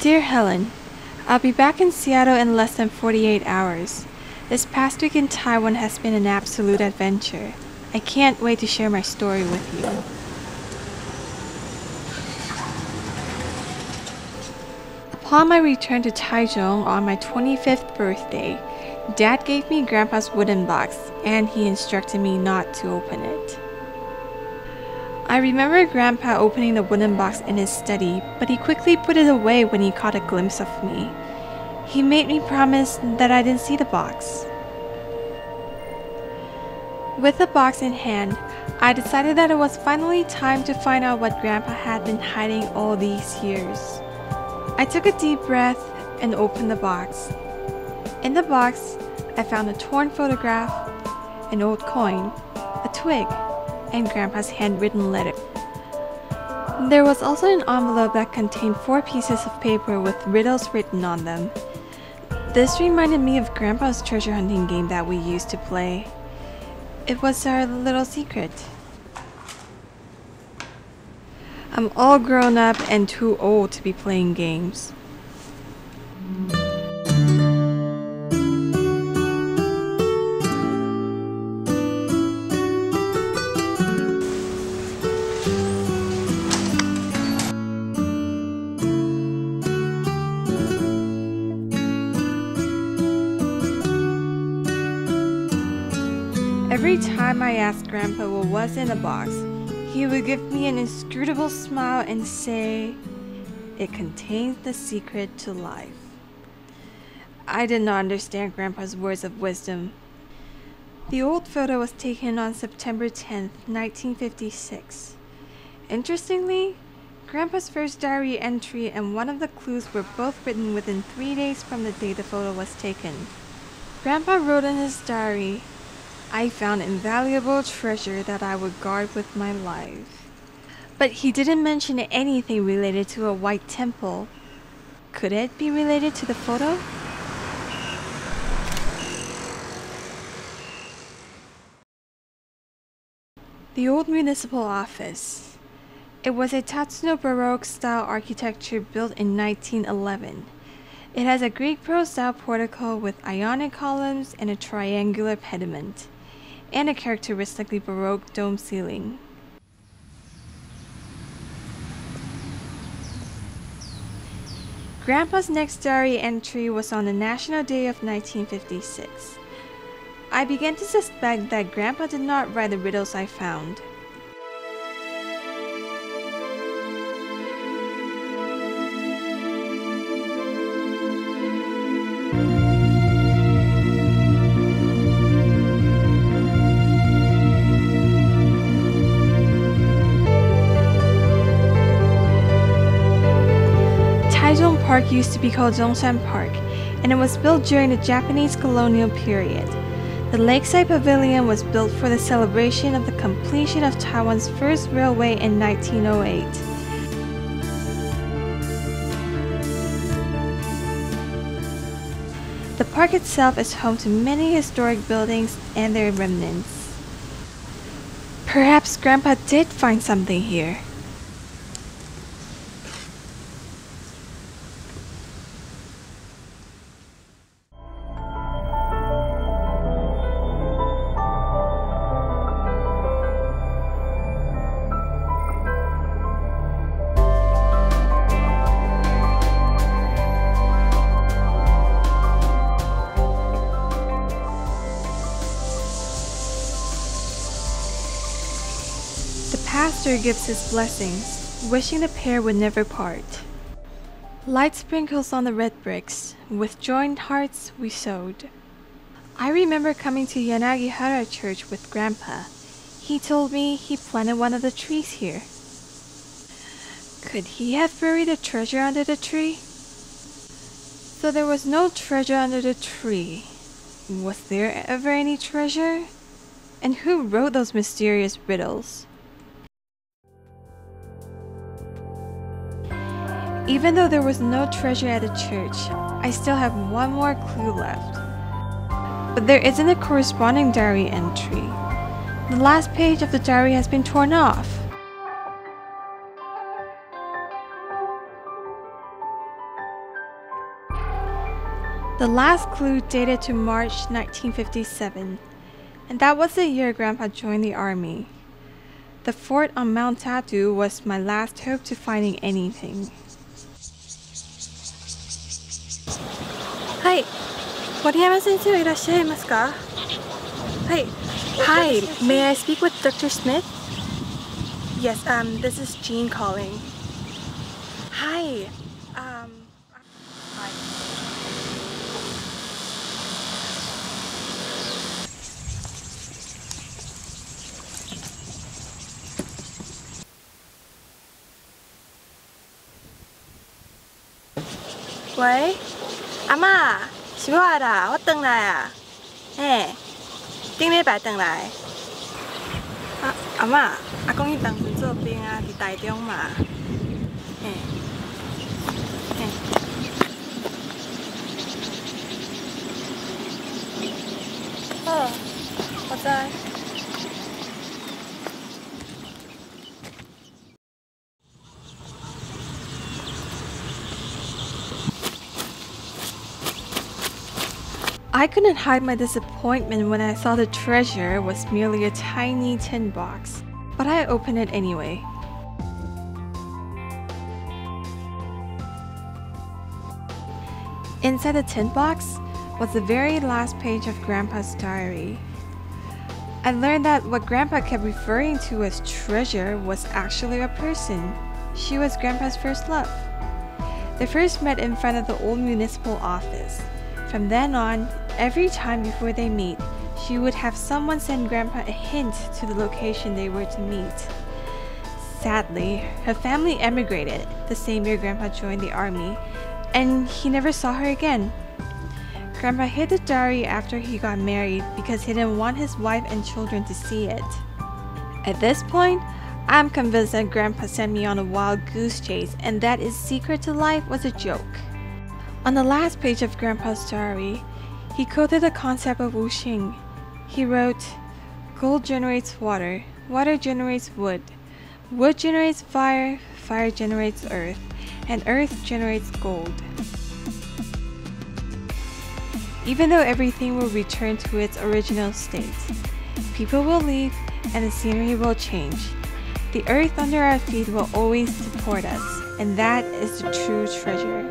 Dear Helen, I'll be back in Seattle in less than 48 hours. This past week in Taiwan has been an absolute adventure. I can't wait to share my story with you. Upon my return to Taichung on my 25th birthday, Dad gave me Grandpa's wooden box and he instructed me not to open it. I remember Grandpa opening the wooden box in his study, but he quickly put it away when he caught a glimpse of me. He made me promise that I didn't see the box. With the box in hand, I decided that it was finally time to find out what Grandpa had been hiding all these years. I took a deep breath and opened the box. In the box, I found a torn photograph, an old coin, a twig, and Grandpa's handwritten letter. There was also an envelope that contained 4 pieces of paper with riddles written on them. This reminded me of Grandpa's treasure hunting game that we used to play. It was our little secret. I'm all grown up and too old to be playing games. Every time I asked Grandpa what was in the box, he would give me an inscrutable smile and say, "It contains the secret to life." I did not understand Grandpa's words of wisdom. The old photo was taken on September 10th, 1956. Interestingly, Grandpa's first diary entry and one of the clues were both written within 3 days from the day the photo was taken. Grandpa wrote in his diary, "I found invaluable treasure that I would guard with my life." But he didn't mention anything related to a white temple. Could it be related to the photo? The old municipal office. It was a Tatsuno Baroque style architecture built in 1911. It has a Greek prose style portico with Ionic columns and a triangular pediment, and a characteristically Baroque dome ceiling. Grandpa's next diary entry was on the National Day of 1956. I began to suspect that Grandpa did not write the riddles I found. Taichung Park used to be called Zhongshan Park, and it was built during the Japanese colonial period. The lakeside pavilion was built for the celebration of the completion of Taiwan's first railway in 1908. The park itself is home to many historic buildings and their remnants. Perhaps Grandpa did find something here. The pastor gives his blessings, wishing the pair would never part. Light sprinkles on the red bricks, with joined hearts we sowed. I remember coming to Yanagihara Church with Grandpa. He told me he planted one of the trees here. Could he have buried a treasure under the tree? So there was no treasure under the tree. Was there ever any treasure? And who wrote those mysterious riddles? Even though there was no treasure at the church, I still have one more clue left. But there isn't a corresponding diary entry. The last page of the diary has been torn off. The last clue dated to March 1957, and that was the year Grandpa joined the army. The fort on Mount Tattoo was my last hope to finding anything. Hi, 森山先生いらっしゃいますか? Hi, may I speak with Dr. Smith? Yes, this is Jean calling. Hi, hi.喂，阿嬷，是我啦，我回来啊。嘿，顶礼拜回来。阿嬷，阿公伊当时做兵啊，伫台中嘛。嘿，嘿。好，我知。I couldn't hide my disappointment when I saw the treasure was merely a tiny tin box, but I opened it anyway. Inside the tin box was the very last page of Grandpa's diary. I learned that what Grandpa kept referring to as treasure was actually a person. She was Grandpa's first love. They first met in front of the old municipal office. From then on, every time before they meet, she would have someone send Grandpa a hint to the location they were to meet. Sadly, her family emigrated the same year Grandpa joined the army, and he never saw her again. Grandpa hid the diary after he got married because he didn't want his wife and children to see it. At this point, I'm convinced that Grandpa sent me on a wild goose chase and that his secret to life was a joke. On the last page of Grandpa's diary, he quoted the concept of wuxing. He wrote, "Gold generates water, water generates wood, wood generates fire, fire generates earth, and earth generates gold." Even though everything will return to its original state, people will leave and the scenery will change. The earth under our feet will always support us, and that is the true treasure.